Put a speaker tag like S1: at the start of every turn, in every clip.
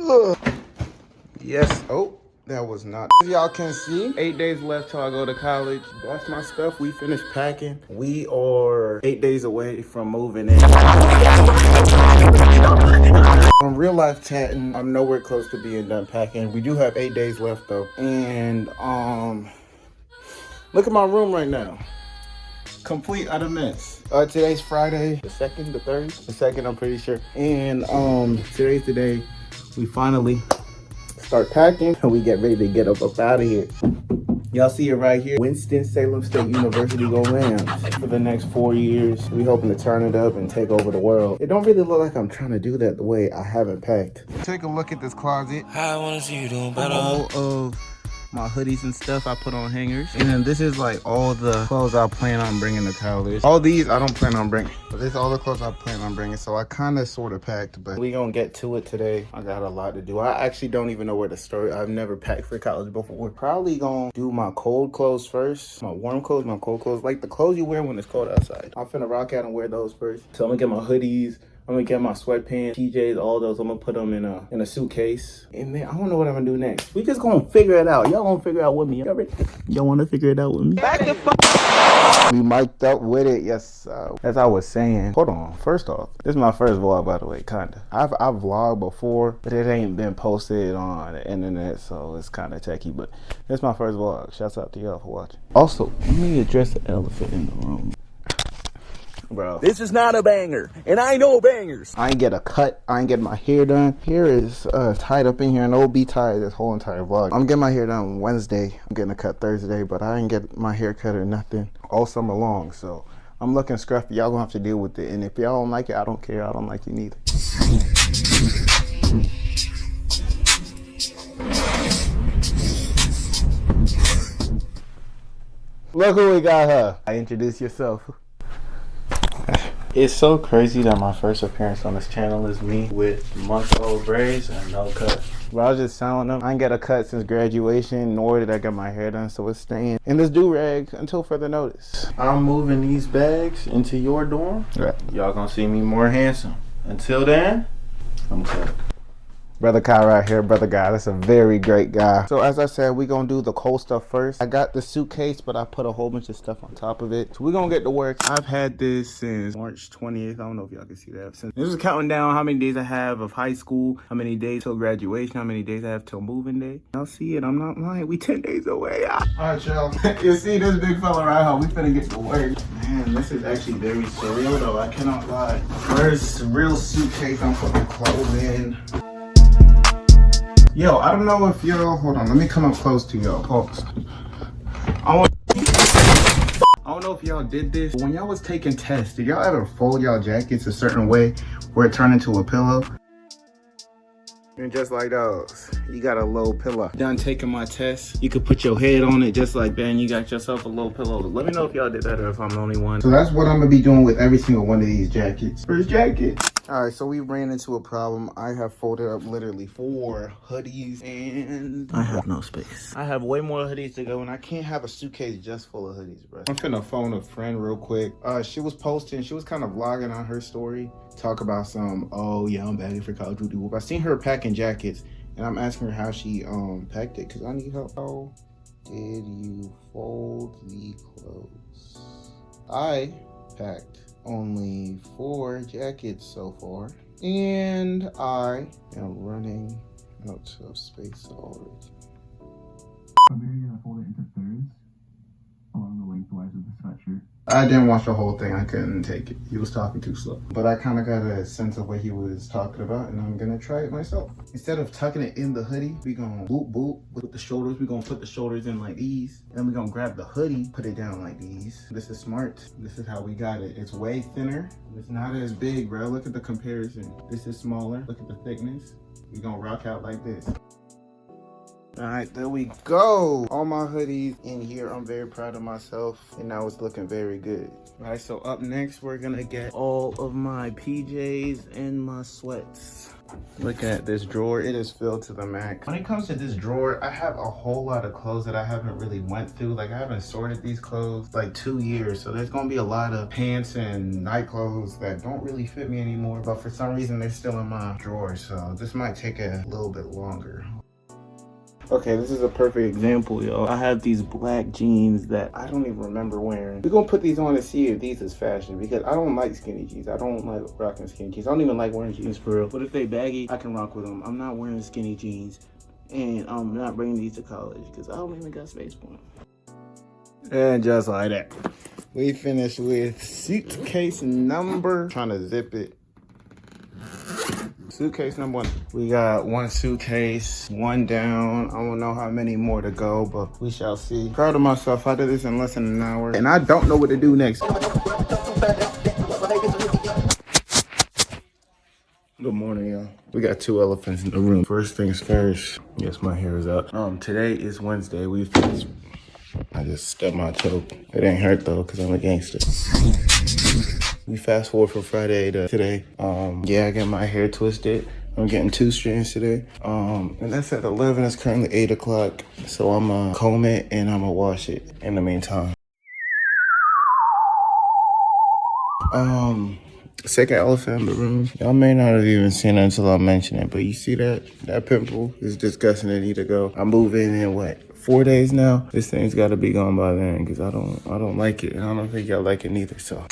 S1: Ugh. Yes. Oh, that was not. As y'all can see, 8 days left till I go to college. That's my stuff. We finished packing. We are 8 days away from moving in. On real life chatting, I'm nowhere close to being done packing. We do have 8 days left though. And look at my room right now. Complete out of mess. Today's Friday, the 2nd, the 3rd, the 2nd, I'm pretty sure. And today's the day we finally start packing and we get ready to get up out of here. Y'all see it right here. Winston-Salem State University go Rams. For the next 4 years, we hoping to turn it up and take over the world. It don't really look like I'm trying to do that the way I haven't packed. Take a look at this closet. I want to see you doing better. All of my hoodies and stuff I put on hangers. And then this is like all the clothes I plan on bringing to college. All these I don't plan on bringing, but this is all the clothes I plan on bringing. So I kind of sort of packed, but we gonna get to it today. I got a lot to do. I actually don't even know where to start. I've never packed for college before. We're probably gonna do my cold clothes first. My warm clothes, my cold clothes, like the clothes you wear when it's cold outside. I'm finna rock out and wear those first. So I'm gonna get my hoodies. I'm gonna get my sweatpants, PJs, all those. I'm gonna put them in a suitcase. And then I don't know what I'm gonna do next. We just gonna figure it out. Y'all gonna figure it out with me. Y'all ready? Y'all wanna figure it out with me? Back the fuck. We mic'd up with it, yes. As I was saying, hold on. First off, this is my first vlog, by the way, kinda. I've vlogged before, but it ain't been posted on the internet, so it's kind of techy. But this is my first vlog. Shouts out to y'all for watching. Also, let me address the elephant in the room. Bro,
S2: this is not a banger, and I know bangers.
S1: I ain't get a cut. I ain't get my hair done. Hair is tied up in here, and it'll be tied this whole entire vlog. I'm getting my hair done Wednesday. I'm getting a cut Thursday, but I ain't get my hair cut or nothing all summer long. So I'm looking scruffy. Y'all gonna have to deal with it. And if y'all don't like it, I don't care. I don't like you neither. Look who we got her. Introduce yourself. It's so crazy that my first appearance on this channel is me with month-old braids and no cut. But I was just selling them. I ain't got a cut since graduation, nor did I get my hair done, so it's staying in this do-rag until further notice. I'm moving these bags into your dorm. Right. Y'all gonna see me more handsome. Until then, I'm cut. Brother Kai right here, brother guy. That's a very great guy. So as I said, we gonna do the cold stuff first. I got the suitcase, but I put a whole bunch of stuff on top of it. So we gonna get to work. I've had this since March 20th. I don't know if y'all can see that. Since this is counting down how many days I have of high school, how many days till graduation, how many days I have till moving day. Y'all see it, I'm not lying. We 10 days away. All right, y'all. You see this big fella right here? We finna get to work. Man, this is actually very surreal though. I cannot lie. First real suitcase I'm putting clothes in. Yo, I don't know if y'all, hold on, let me come up close to y'all. Pause. I don't know if y'all did this, but when y'all was taking tests, did y'all ever fold y'all jackets a certain way where it turned into a pillow? And just like those, you got a little pillow. Done taking my test, you could put your head on it just like that and you got yourself a little pillow. Let me know if y'all did that or if I'm the only one. So that's what I'm gonna be doing with every single one of these jackets. First jacket. All right, so we ran into a problem. I have folded up literally 4 hoodies and I have no space. I have way more hoodies to go and I can't have a suitcase just full of hoodies, bro. I'm finna phone a friend real quick. She was posting, she was kind of vlogging on her story. Talk about some, oh yeah, I'm bagging for College Duty. I seen her packing jackets and I'm asking her how she packed it because I need help. How did you fold the clothes? I packed only 4 jackets so far, and I am running out of space already. I'm gonna fold it into thirds along the lengthwise of the sweatshirt. I didn't watch the whole thing. I couldn't take it. He was talking too slow. But I kind of got a sense of what he was talking about, and I'm gonna try it myself. Instead of tucking it in the hoodie, we gonna boop boop with the shoulders. We gonna put the shoulders in like these. Then we gonna grab the hoodie, put it down like these. This is smart. This is how we got it. It's way thinner. It's not as big, bro. Look at the comparison. This is smaller. Look at the thickness. We gonna rock out like this. All right, there we go. All my hoodies in here. I'm very proud of myself, and now it's looking very good. All right, so up next, we're gonna get all of my PJs and my sweats. Look at this drawer, it is filled to the max. When it comes to this drawer, I have a whole lot of clothes that I haven't really went through. Like I haven't sorted these clothes like 2 years. So there's gonna be a lot of pants and night clothes that don't really fit me anymore. But for some reason, they're still in my drawer. So this might take a little bit longer. Okay, this is a perfect example, yo. I have these black jeans that I don't even remember wearing. We're gonna put these on and see if these is fashion because I don't like skinny jeans. I don't like rocking skinny jeans. I don't even like wearing jeans for real. But if they baggy, I can rock with them. I'm not wearing skinny jeans and I'm not bringing these to college because I don't even got space for them. And just like that, we finished with suitcase number, trying to zip it. Suitcase number 1. We got 1 suitcase, 1 down. I don't know how many more to go, but we shall see. Proud of myself. I did this in less than an hour, and I don't know what to do next. Good morning, y'all. We got 2 elephants in the room. First things first. Yes, my hair is up. Today is Wednesday. We finished. I just stubbed my toe. It ain't hurt though, cause I'm a gangster. We fast forward from Friday to today. Yeah, I got my hair twisted. I'm getting 2 strands today. And that's at 11. It's currently 8 o'clock. So I'm gonna comb it and I'm gonna wash it in the meantime. Second elephant in the room. Y'all may not have even seen it until I mention it, but you see that? That pimple is disgusting. It need to go. I'm moving in what? 4 days now? This thing's gotta be gone by then because I don't like it. And I don't think y'all like it neither, so.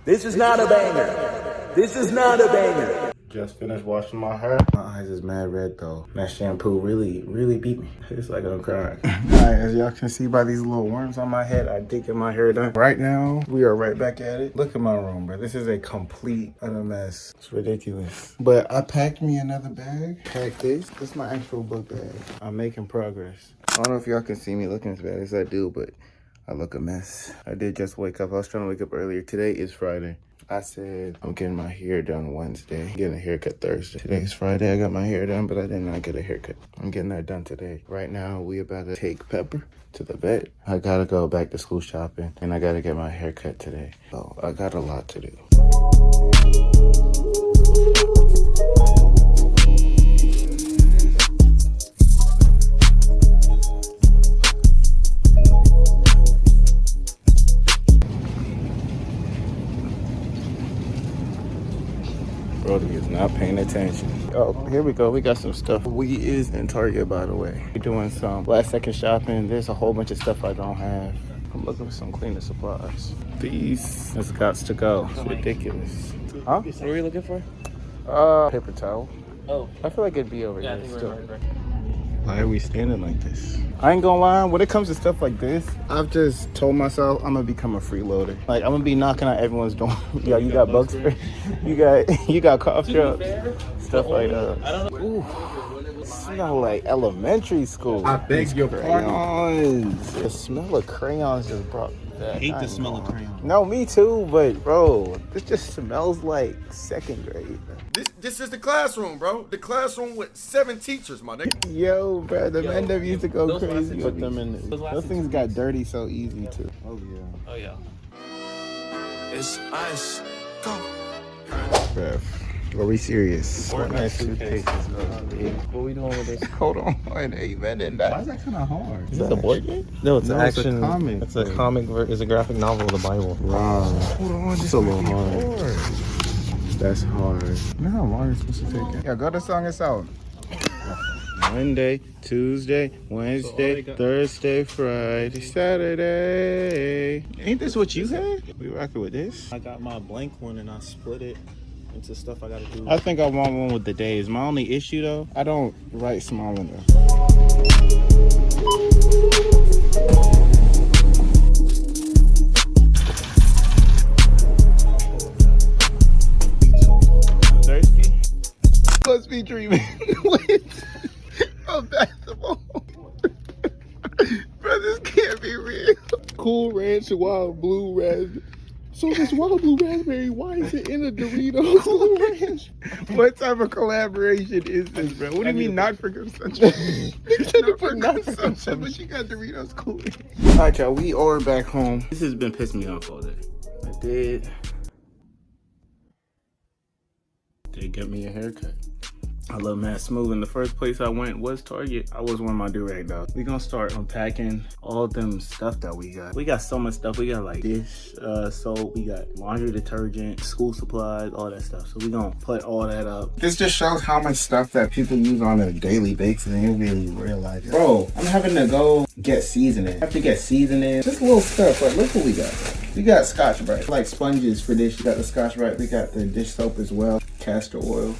S2: This is not a banger. This is not a banger.
S1: Just finished washing my hair. My eyes is mad red though. That shampoo really beat me. It's like I'm crying. Alright, as y'all can see by these little worms on my head, I did get my hair done. Right now, we are right back at it. Look at my room, bro. This is a complete utter mess. It's ridiculous. But I packed me another bag. Packed this. This is my actual book bag. I'm making progress. I don't know if y'all can see me looking as bad as I do, but I look a mess. I did just wake up. I was trying to wake up earlier. Today is Friday. I said I'm getting my hair done Wednesday, getting a haircut Thursday. Today's Friday. I got my hair done, but I did not get a haircut. I'm getting that done today. Right now, we about to take Pepper to the vet. I gotta go back to school shopping, and I gotta get my haircut today. So I got a lot to do. Brody is not paying attention. Oh, here we go. We got some stuff. We is in Target, by the way. We're doing some last second shopping. There's a whole bunch of stuff I don't have. I'm looking for some cleaning supplies. These has got to go. It's ridiculous. Huh?
S3: What were you looking for?
S1: Paper towel.
S3: Oh.
S1: I feel like it'd be over
S3: Yeah, I
S1: here
S3: think
S1: still.
S3: right.
S1: Why are we standing like this? I ain't gonna lie, when it comes to stuff like this, I've just told myself I'm gonna become a freeloader. Like I'm gonna be knocking on everyone's door. Yeah, you got bug spray, you got cough drops, stuff like that.
S3: I don't know.
S1: Ooh, smell like elementary school.
S4: I beg your pardon.
S1: The smell of crayons just brought that.
S4: I hate the smell of crayons.
S1: No, me too, but bro, this just smells like 2nd grade.
S5: This is the classroom, bro. The classroom with 7 teachers, my nigga.
S1: Yo, bro, the men that used to go
S3: those
S1: crazy.
S3: last
S1: Put them in. Those things got dirty so easy too. Oh yeah.
S3: Oh yeah.
S5: It's ice. Go.
S1: Bruh, are we serious?
S3: Nice suitcases,
S1: What we doing with this? Hold on, hey man, didn't
S4: Why
S1: that?
S4: is that kind of hard?
S3: Is this a board game? No, it's
S4: No,
S3: an
S4: it's a
S3: action.
S4: comic
S3: It's a
S4: book.
S3: comic. It's a graphic novel of the Bible.
S1: Wow. Hold on, this
S4: a little hard.
S1: That's hard. You know how long it's supposed to take it? Yeah, go to song us out. Monday, Tuesday, Wednesday, Thursday, Friday, Saturday. Ain't this what you had? We rocking with this?
S4: I got my blank one and I split it into stuff I gotta do.
S1: I think I want one with the days. My only issue though, I don't write small enough. Thirsty? Must be dreaming with a basketball. Bro, this can't be real. Cool Ranch Wild Blue Raspberry. So this Wild Blue Raspberry, why is it in a Dorito? Cool Ranch. What type of collaboration is this, bro? What do you mean not for consumption? You said to put not for consumption, but you got Doritos Cool Ranch. All right, y'all, we are back home. This has been pissing me off all day. I did get me a haircut. I love Matt Smooth, and the first place I went was Target. I was wearing my do-rag though. We gonna start unpacking all them stuff that we got. We got so much stuff. We got like dish soap, we got laundry detergent, school supplies, all that stuff. So we gonna put all that up. This just shows how much stuff that people use on a daily basis and you really realize it. Bro, I'm having to go get seasoning. I have to get seasoning. Just little stuff, but look what we got. We got Scotch Brite, like sponges for dish. We got the Scotch Brite, we got the dish soap as well, castor oil.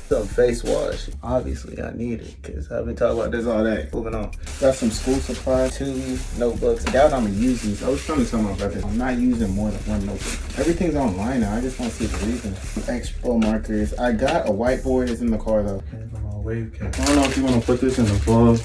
S1: Some face wash. Obviously, I need it because I've been talking about this all day. Moving on. Got some school supplies, 2 notebooks. I doubt I'm gonna use these. I was trying to tell my brother I'm not using more than 1 notebook. Everything's online now. I just want to see the reason. Expo markers. I got a whiteboard. It's in the car though.
S4: Wave cap. I don't know if you want to put this in the vlog.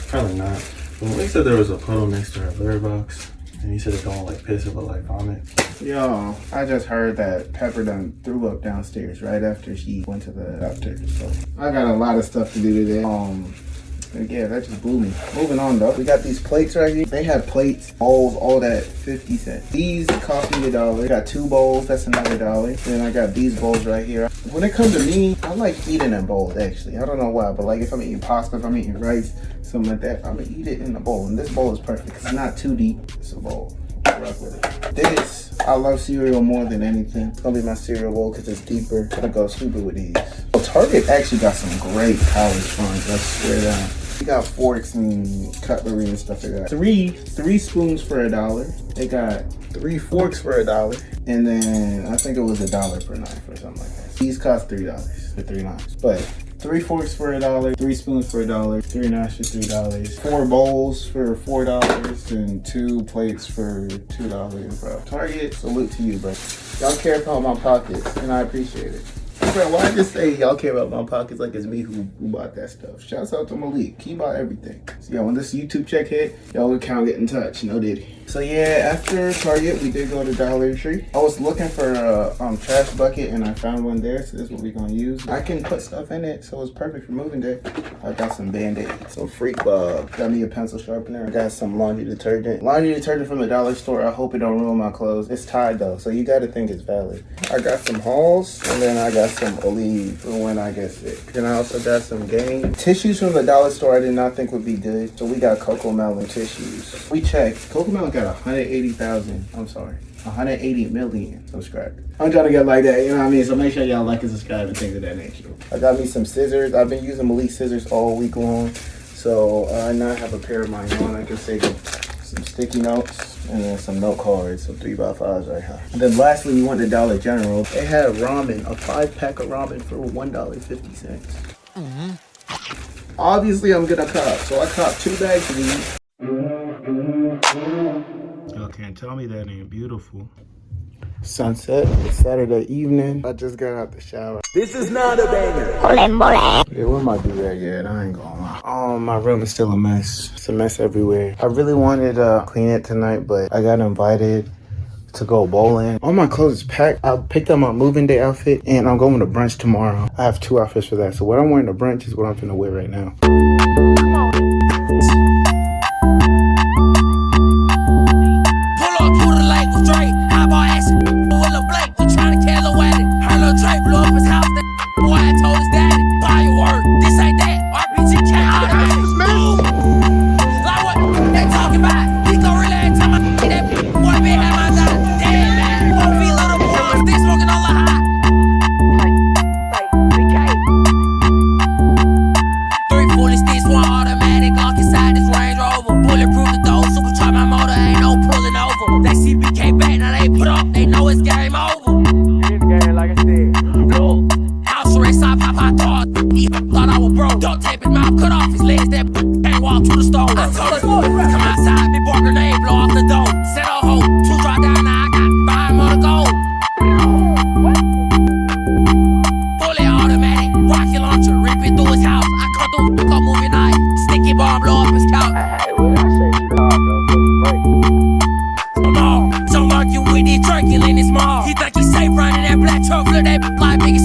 S4: Probably not. But Malik said there was a puddle next to her litter box. And he said it don't like piss, but like vomit.
S1: Yo, I just heard that Pepper done threw up downstairs right after she went to the doctor. So I got a lot of stuff to do today. Yeah, that just blew me. Moving on though, we got these plates right here. They had plates, bowls, all that, 50 cents. These cost me $1. Got 2 bowls, that's another $1. Then I got these bowls right here. When it comes to me, I like eating in bowls actually. I don't know why, but like if I'm eating pasta, if I'm eating rice, something like that, I'm gonna eat it in a bowl. And this bowl is perfect because it's not too deep. It's a bowl. Rock with it. This, I love cereal more than anything. It's gonna be my cereal bowl because it's deeper. I'm gonna go stupid with these. Well, Target actually got some great college funds. I swear down. We got forks and cutlery and stuff like that. Three spoons for $1. They got 3 forks for $1. And then I think it was $1 per knife or something like that. These cost $3 for 3 knives. But 3 forks for $1, 3 spoons for $1, 3 knives for $3, 4 bowls for $4, and 2 plates for $2, bro. Target, salute to you, bro. Y'all care about my pockets, and I appreciate it. Bro, why I just say y'all care about my pockets like it's me who bought that stuff? Shouts out to Malik. He bought everything. So yeah, when this YouTube check hit, y'all can get in touch. No diddy. So yeah, after Target, we did go to Dollar Tree. I was looking for a trash bucket and I found one there, so this is what we're gonna use. I can put stuff in it, so it's perfect for moving day. I got some Band-Aids, some Freak Bob. Got me a pencil sharpener. I got some laundry detergent. Laundry detergent from the dollar store. I hope it don't ruin my clothes. It's Tide though, so you gotta think it's valid. I got some Halls, and then I got some Olive for when I get sick. Then I also got some Gain. Tissues from the dollar store I did not think would be good, so we got Coco Melon tissues. We checked. Coco Melon got 180 million subscribers. I'm trying to get like that, you know what I mean? So make sure y'all like and subscribe and things of that nature. I got me some scissors. I've been using Malik scissors all week long. So I now have a pair of my own. I can save some sticky notes and then some note cards, some 3x5s right here. And then lastly, we went to Dollar General. They had ramen, a 5-pack of ramen for $1.50. Obviously, I'm gonna cop. So I copped 2 bags of these. Y'all can't tell me that ain't beautiful. Sunset. It's Saturday evening. I just got out the shower.
S2: This is not a banger.
S1: Yeah, where my do-rag at? I ain't gonna lie. Oh, my room is still a mess. It's a mess everywhere. I really wanted to clean it tonight, but I got invited to go bowling. All my clothes is packed. I picked up my moving day outfit and I'm going to brunch tomorrow. I have 2 outfits for that. So what I'm wearing to brunch is what I'm finna wear right now.
S6: He think he's safe running that black truck, look that like nigga